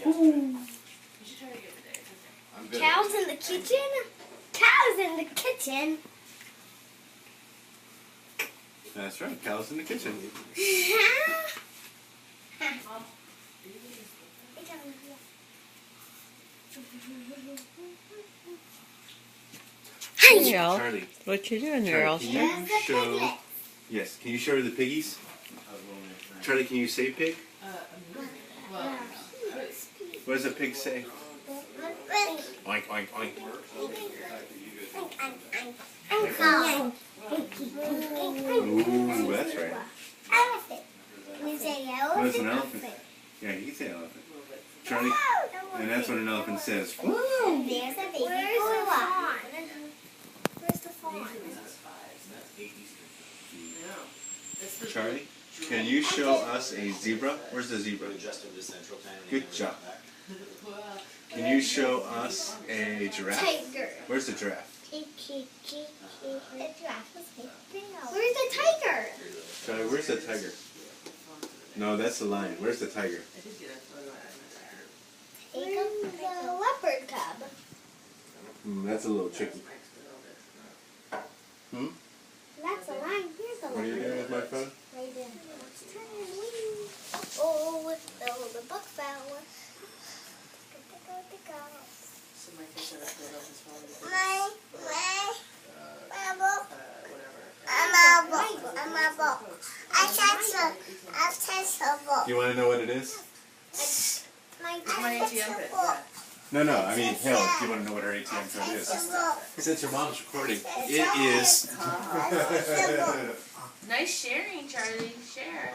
Ooh. I'm good. Cows in the kitchen? Cows in the kitchen? That's right, cows in the kitchen. Hey, Al. Charlie, What you doing there, Charlie, Elsa? can you show? Yes, can you show her the piggies? Charlie, can you say pig? What does a pig say? Oink, oink, oink. Ooh, that's right. Elephant. We say What is an elephant. elephant? Yeah, you can say elephant. Charlie, and that's what an elephant says. There's a baby gorilla. Where's the fawn? Charlie, can you show us a zebra? Where's the zebra? Good job. Can you show us a giraffe? Tiger. Where's the giraffe? The giraffe was big. Where's the tiger? Charlie, where's the tiger? No, that's the lion. Where's the tiger? Take the leopard cub. That's a little tricky. That's a lion. Here's the What are you leopard. doing with my phone? Right there. Oh, the book fell. Do you want to know what it is? My ATM pin. No, I mean, Hill, do you want to know what our ATM code is? Since your mom's recording, it is... Nice sharing, Charlie. Share.